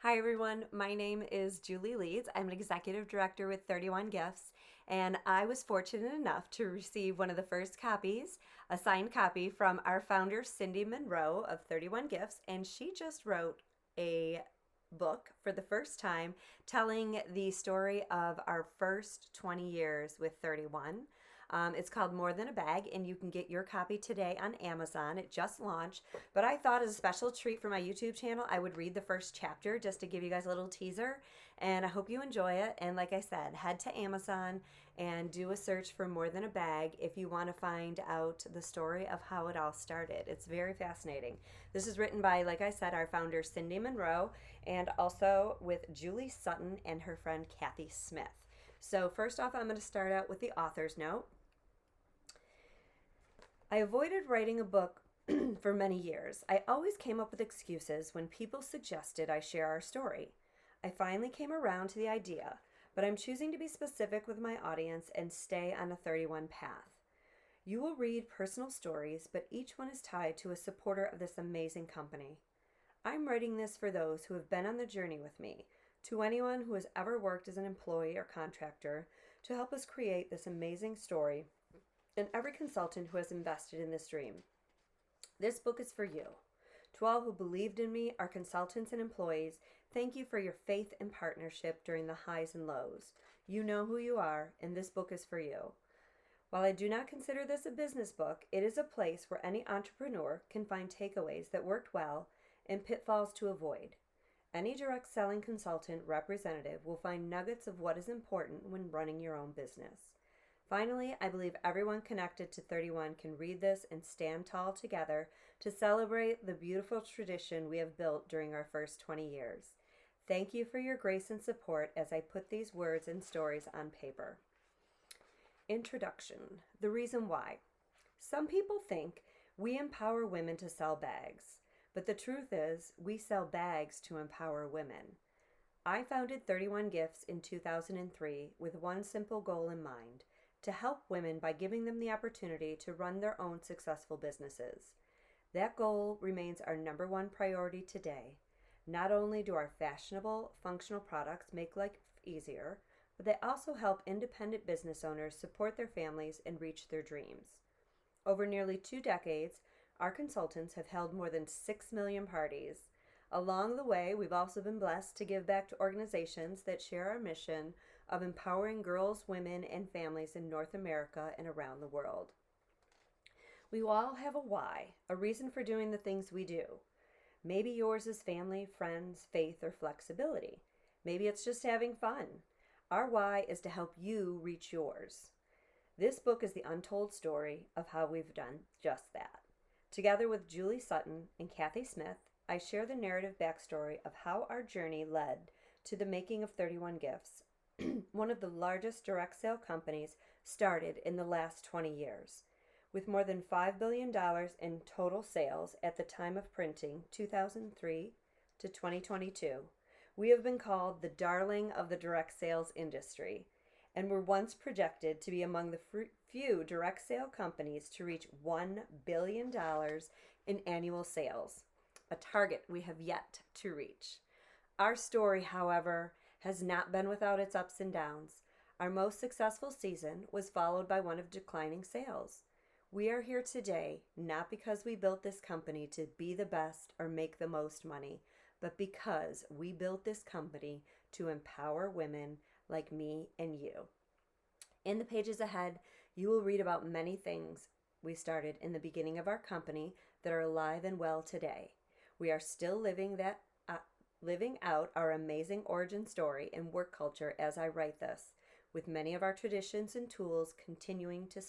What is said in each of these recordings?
Hi everyone, my name is Julie Leeds. I'm an executive director with 31 Gifts, and I was fortunate enough to receive one of the first copies, a signed copy from our founder, Cindy Monroe of 31 Gifts, and she just wrote a book for the first time telling the story of our first 20 years with 31. It's called More Than a Bag, and you can get your copy today on Amazon. It just launched, but I thought as a special treat for my YouTube channel, I would read the first chapter just to give you guys a little teaser, and I hope you enjoy it. And like I said, head to Amazon and do a search for More Than a Bag if you want to find out the story of how it all started. It's very fascinating. This is written by, like I said, our founder, Cindy Monroe, and also with Julie Sutton and her friend, Kathy Smith. So first off, I'm going to start out with the author's note. I avoided writing a book for many years. I always came up with excuses when people suggested I share our story. I finally came around to the idea, but I'm choosing to be specific with my audience and stay on a 31 path. You will read personal stories, but each one is tied to a supporter of this amazing company. I'm writing this for those who have been on the journey with me, to anyone who has ever worked as an employee or contractor, to help us create this amazing story, and every consultant who has invested in this dream. This book is for you. To all who believed in me, our consultants and employees, thank you for your faith and partnership during the highs and lows. You know who you are, and this book is for you. While I do not consider this a business book, it is a place where any entrepreneur can find takeaways that worked well and pitfalls to avoid. Any direct selling consultant representative will find nuggets of what is important when running your own business. Finally, I believe everyone connected to 31 can read this and stand tall together to celebrate the beautiful tradition we have built during our first 20 years. Thank you for your grace and support as I put these words and stories on paper. Introduction. The reason why. Some people think we empower women to sell bags, but the truth is we sell bags to empower women. I founded 31 Gifts in 2003 with one simple goal in mind: to help women by giving them the opportunity to run their own successful businesses. That goal remains our number one priority today. Not only do our fashionable, functional products make life easier, but they also help independent business owners support their families and reach their dreams. Over nearly 2 decades, our consultants have held more than 6 million parties. Along the way, we've also been blessed to give back to organizations that share our mission of empowering girls, women, and families in North America and around the world. We all have a why, a reason for doing the things we do. Maybe yours is family, friends, faith, or flexibility. Maybe it's just having fun. Our why is to help you reach yours. This book is the untold story of how we've done just that. Together with Julie Sutton and Kathy Smith, I share the narrative backstory of how our journey led to the making of 31 Gifts, one of the largest direct sale companies started in the last 20 years. With more than $5 billion in total sales at the time of printing, 2003 to 2022, we have been called the darling of the direct sales industry, and were once projected to be among the few direct sale companies to reach $1 billion in annual sales, a target we have yet to reach. Our story, however, has not been without its ups and downs. Our most successful season was followed by one of declining sales. We are here today not because we built this company to be the best or make the most money, but because we built this company to empower women like me and you. In the pages ahead, you will read about many things we started in the beginning of our company that are alive and well today. We are still living out our amazing origin story and work culture as I write this, with many of our traditions and tools continuing to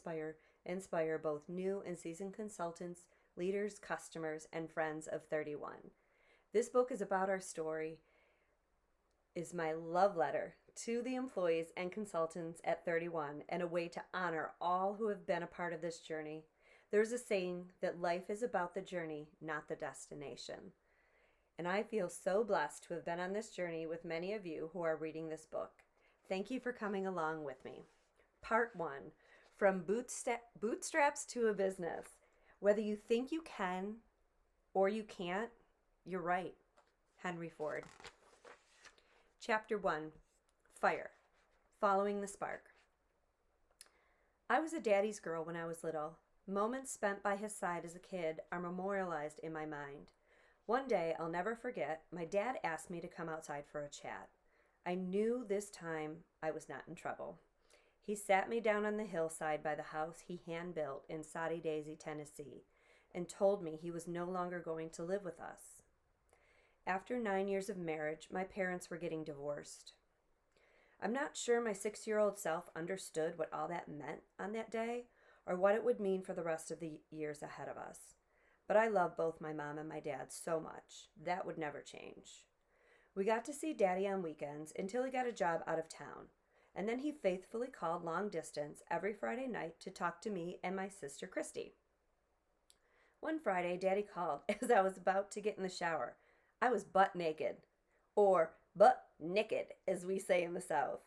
inspire both new and seasoned consultants, leaders, customers, and friends of 31. This book is about our story, is my love letter to the employees and consultants at 31, and a way to honor all who have been a part of this journey. There's a saying that life is about the journey, not the destination. And I feel so blessed to have been on this journey with many of you who are reading this book. Thank you for coming along with me. Part 1, From Bootstraps to a Business. Whether you think you can or you can't, you're right. Henry Ford. Chapter 1, Fire, Following the Spark. I was a daddy's girl when I was little. Moments spent by his side as a kid are memorialized in my mind. One day, I'll never forget, my dad asked me to come outside for a chat. I knew this time I was not in trouble. He sat me down on the hillside by the house he hand-built in Soddy Daisy, Tennessee, and told me he was no longer going to live with us. After 9 years of marriage, my parents were getting divorced. I'm not sure my 6-year-old self understood what all that meant on that day or what it would mean for the rest of the years ahead of us. But I love both my mom and my dad so much. That would never change. We got to see Daddy on weekends until he got a job out of town, and then he faithfully called long distance every Friday night to talk to me and my sister Christy. One Friday, Daddy called as I was about to get in the shower. I was butt naked, or butt naked, as we say in the South.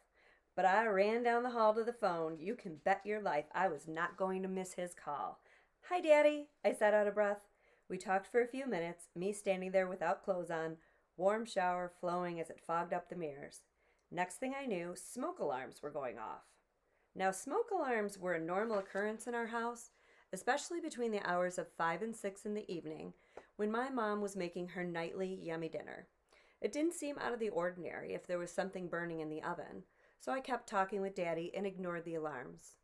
But I ran down the hall to the phone. You can bet your life I was not going to miss his call. "Hi, Daddy," I said out of breath. We talked for a few minutes, me standing there without clothes on, warm shower flowing as it fogged up the mirrors. Next thing I knew, smoke alarms were going off. Now, smoke alarms were a normal occurrence in our house, especially between the hours of 5 and 6 in the evening, when my mom was making her nightly yummy dinner. It didn't seem out of the ordinary if there was something burning in the oven, so I kept talking with Daddy and ignored the alarms.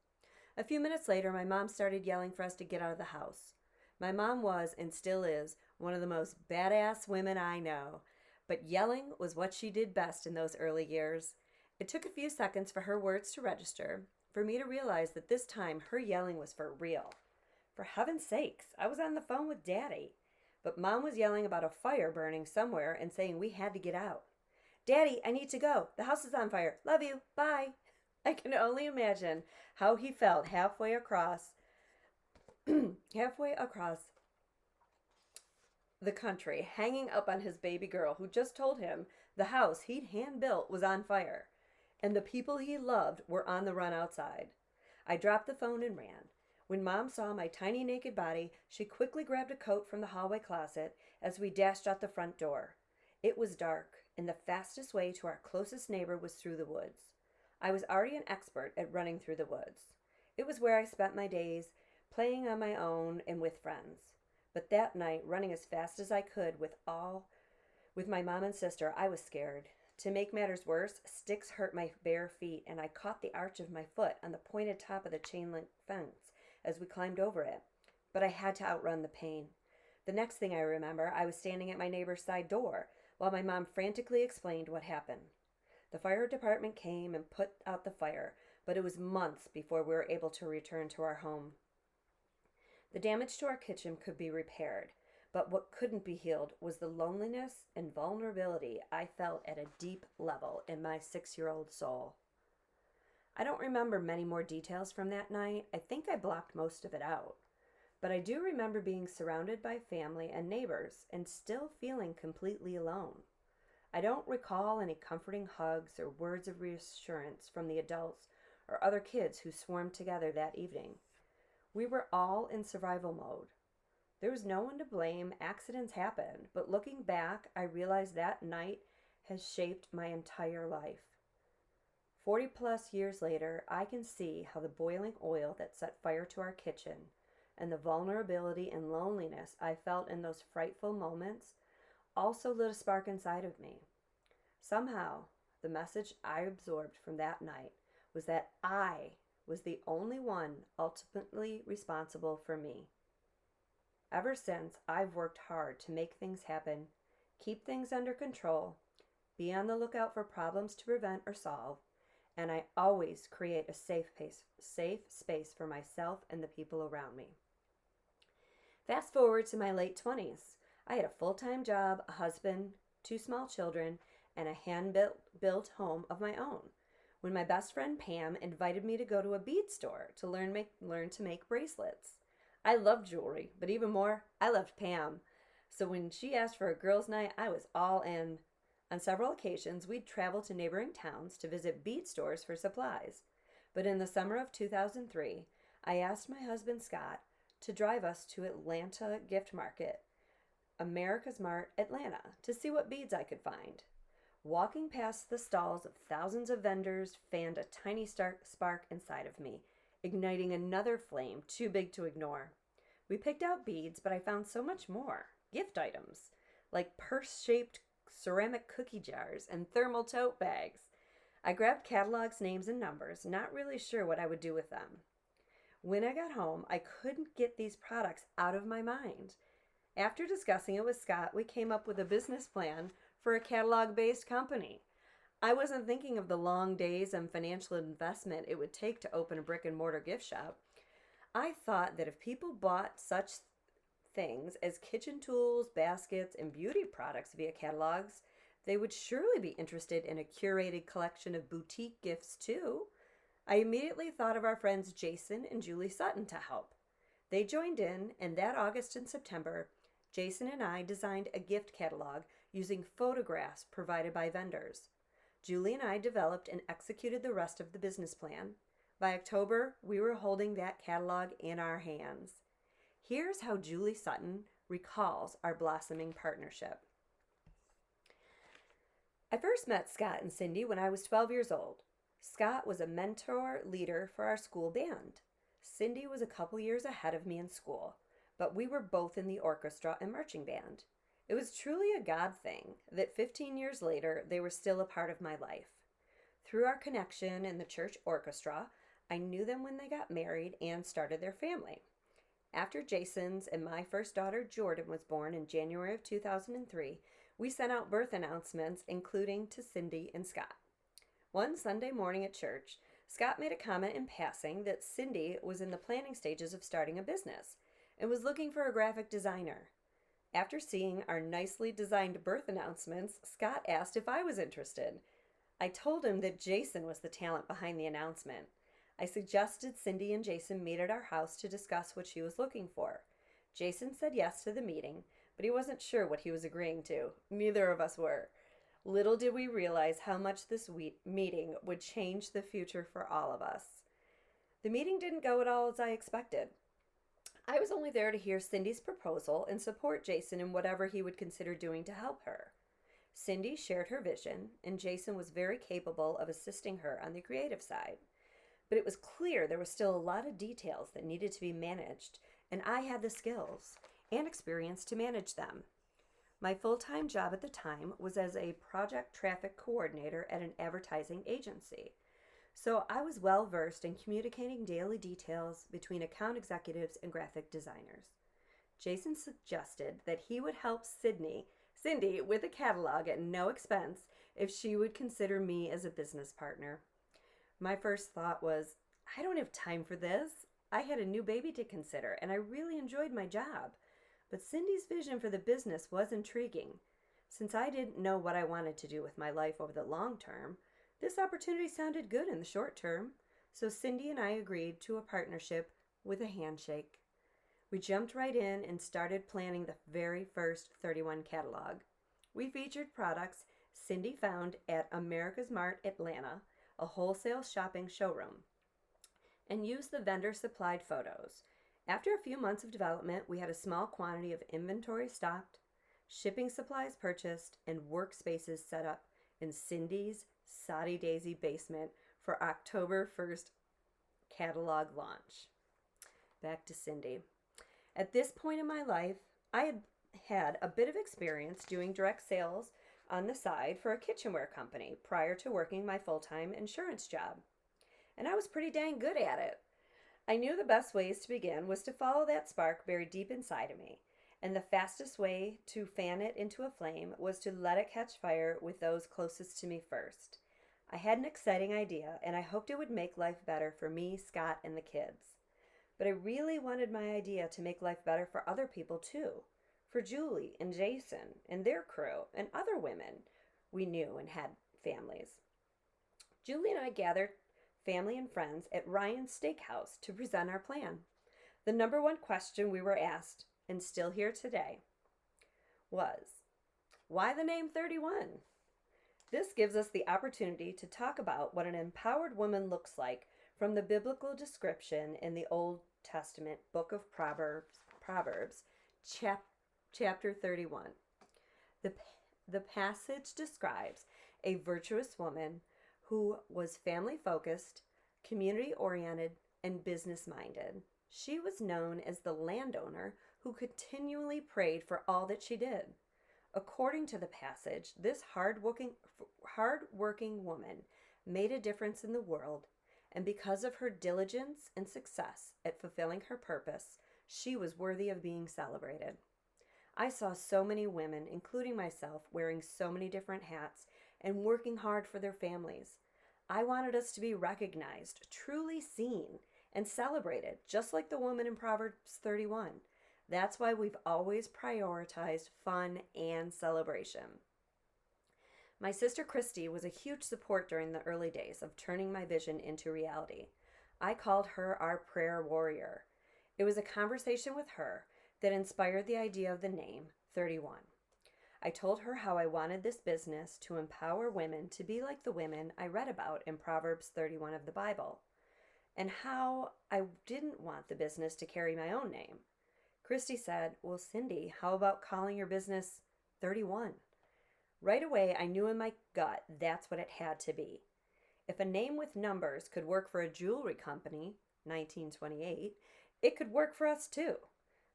A few minutes later, my mom started yelling for us to get out of the house. My mom was, and still is, one of the most badass women I know, but yelling was what she did best in those early years. It took a few seconds for her words to register, for me to realize that this time her yelling was for real. For heaven's sakes, I was on the phone with Daddy. But Mom was yelling about a fire burning somewhere and saying we had to get out. "Daddy, I need to go. The house is on fire. Love you. Bye." I can only imagine how he felt halfway across the country, hanging up on his baby girl who just told him the house he'd hand-built was on fire, and the people he loved were on the run outside. I dropped the phone and ran. When Mom saw my tiny naked body, she quickly grabbed a coat from the hallway closet as we dashed out the front door. It was dark, and the fastest way to our closest neighbor was through the woods. I was already an expert at running through the woods. It was where I spent my days, playing on my own and with friends. But that night, running as fast as I could with my mom and sister, I was scared. To make matters worse, sticks hurt my bare feet, and I caught the arch of my foot on the pointed top of the chain-link fence as we climbed over it. But I had to outrun the pain. The next thing I remember, I was standing at my neighbor's side door while my mom frantically explained what happened. The fire department came and put out the fire, but it was months before we were able to return to our home. The damage to our kitchen could be repaired, but what couldn't be healed was the loneliness and vulnerability I felt at a deep level in my 6-year-old soul. I don't remember many more details from that night. I think I blocked most of it out. But I do remember being surrounded by family and neighbors and still feeling completely alone. I don't recall any comforting hugs or words of reassurance from the adults or other kids who swarmed together that evening. We were all in survival mode. There was no one to blame. Accidents happened, but looking back, I realized that night has shaped my entire life. 40 plus years later, I can see how the boiling oil that set fire to our kitchen and the vulnerability and loneliness I felt in those frightful moments also lit a spark inside of me. Somehow, the message I absorbed from that night was that I was the only one ultimately responsible for me. Ever since, I've worked hard to make things happen, keep things under control, be on the lookout for problems to prevent or solve, and I always create a safe space for myself and the people around me. Fast forward to my late 20s. I had a full-time job, a husband, 2 small children, and a hand-built home of my own, when my best friend Pam invited me to go to a bead store to learn to make bracelets. I loved jewelry, but even more, I loved Pam. So when she asked for a girls' night, I was all in. On several occasions, we'd travel to neighboring towns to visit bead stores for supplies. But in the summer of 2003, I asked my husband Scott to drive us to Atlanta Gift Market, America's Mart, Atlanta, to see what beads I could find. Walking past the stalls of thousands of vendors fanned a tiny spark inside of me, igniting another flame too big to ignore. We picked out beads, but I found so much more. Gift items, like purse-shaped ceramic cookie jars and thermal tote bags. I grabbed catalogs, names, and numbers, not really sure what I would do with them. When I got home, I couldn't get these products out of my mind. After discussing it with Scott, we came up with a business plan for a catalog-based company. I wasn't thinking of the long days and financial investment it would take to open a brick-and-mortar gift shop. I thought that if people bought such things as kitchen tools, baskets, and beauty products via catalogs, they would surely be interested in a curated collection of boutique gifts too. I immediately thought of our friends Jason and Julie Sutton to help. They joined in, and that August and September, Jason and I designed a gift catalog using photographs provided by vendors. Julie and I developed and executed the rest of the business plan. By October, we were holding that catalog in our hands. Here's how Julie Sutton recalls our blossoming partnership. I first met Scott and Cindy when I was 12 years old. Scott was a mentor leader for our school band. Cindy was a couple years ahead of me in school, but we were both in the orchestra and marching band. It was truly a God thing that 15 years later, they were still a part of my life. Through our connection in the church orchestra, I knew them when they got married and started their family. After Jason's and my first daughter, Jordan, was born in January of 2003, we sent out birth announcements, including to Cindy and Scott. One Sunday morning at church, Scott made a comment in passing that Cindy was in the planning stages of starting a business and was looking for a graphic designer. After seeing our nicely designed birth announcements, Scott asked if I was interested. I told him that Jason was the talent behind the announcement. I suggested Cindy and Jason meet at our house to discuss what she was looking for. Jason said yes to the meeting, but he wasn't sure what he was agreeing to. Neither of us were. Little did we realize how much this meeting would change the future for all of us. The meeting didn't go at all as I expected. I was only there to hear Cindy's proposal and support Jason in whatever he would consider doing to help her. Cindy shared her vision, and Jason was very capable of assisting her on the creative side. But it was clear there was still a lot of details that needed to be managed, and I had the skills and experience to manage them. My full-time job at the time was as a project traffic coordinator at an advertising agency. So I was well versed in communicating daily details between account executives and graphic designers. Jason suggested that he would help Cindy with a catalog at no expense if she would consider me as a business partner. My first thought was, I don't have time for this. I had a new baby to consider, and I really enjoyed my job. But Cindy's vision for the business was intriguing. Since I didn't know what I wanted to do with my life over the long term, this opportunity sounded good in the short term, so Cindy and I agreed to a partnership with a handshake. We jumped right in and started planning the very first 31 catalog. We featured products Cindy found at America's Mart Atlanta, a wholesale shopping showroom, and used the vendor-supplied photos. After a few months of development, we had a small quantity of inventory stocked, shipping supplies purchased, and workspaces set up in Cindy's Soddy Daisy basement for October 1st catalog launch. Back to Cindy. At this point in my life, I had had a bit of experience doing direct sales on the side for a kitchenware company prior to working my full-time insurance job. And I was pretty dang good at it. I knew the best ways to begin was to follow that spark buried deep inside of me, and the fastest way to fan it into a flame was to let it catch fire with those closest to me first. I had an exciting idea, and I hoped it would make life better for me, Scott, and the kids. But I really wanted my idea to make life better for other people too, for Julie and Jason and their crew and other women we knew and had families. Julie and I gathered family and friends at Ryan's Steakhouse to present our plan. The number one question we were asked, and still here today, was, why the name 31? This gives us the opportunity to talk about what an empowered woman looks like from the biblical description in the Old Testament book of Proverbs, chapter 31. The passage describes a virtuous woman who was family focused, community oriented, and business minded. She was known as the landowner who continually prayed for all that she did. According to the passage, this hard-working woman made a difference in the world, and because of her diligence and success at fulfilling her purpose, she was worthy of being celebrated. I saw so many women, including myself, wearing so many different hats and working hard for their families. I wanted us to be recognized, truly seen, and celebrated, just like the woman in Proverbs 31. That's why we've always prioritized fun and celebration. My sister Christy was a huge support during the early days of turning my vision into reality. I called her our prayer warrior. It was a conversation with her that inspired the idea of the name 31. I told her how I wanted this business to empower women to be like the women I read about in Proverbs 31 of the Bible, and how I didn't want the business to carry my own name. Christy said, "Well, Cindy, how about calling your business 31? Right away, I knew in my gut that's what it had to be. If a name with numbers could work for a jewelry company, 1928, it could work for us too.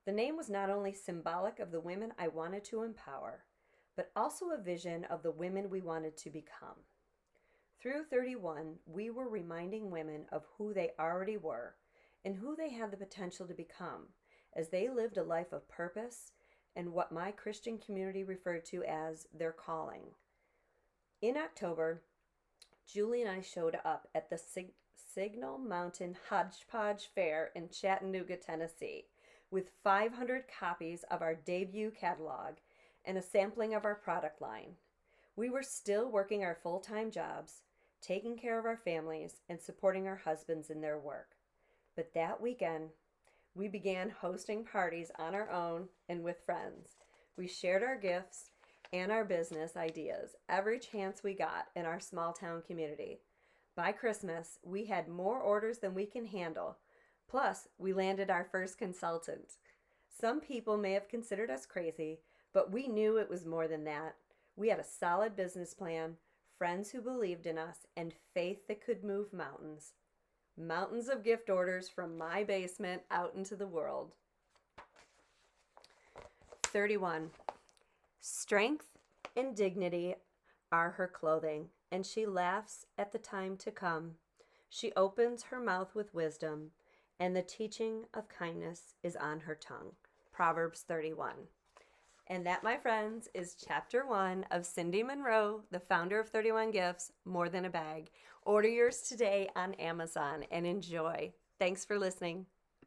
The name was not only symbolic of the women I wanted to empower, but also a vision of the women we wanted to become. Through 31, we were reminding women of who they already were and who they had the potential to become as they lived a life of purpose and what my Christian community referred to as their calling. In October, Julie and I showed up at the Signal Mountain Hodgepodge Fair in Chattanooga, Tennessee, with 500 copies of our debut catalog and a sampling of our product line. We were still working our full-time jobs, taking care of our families, and supporting our husbands in their work. But that weekend, we began hosting parties on our own and with friends. We shared our gifts and our business ideas every chance we got in our small town community. By Christmas, we had more orders than we can handle. Plus, we landed our first consultant. Some people may have considered us crazy, but we knew it was more than that. We had a solid business plan, friends who believed in us, and faith that could move mountains. Mountains of gift orders from my basement out into the world. 31. Strength and dignity are her clothing, and she laughs at the time to come. She opens her mouth with wisdom, and the teaching of kindness is on her tongue. Proverbs 31. And that, my friends, is chapter 1 of Cindy Monroe, the founder of 31 Gifts, More Than a Bag. Order yours today on Amazon and enjoy. Thanks for listening.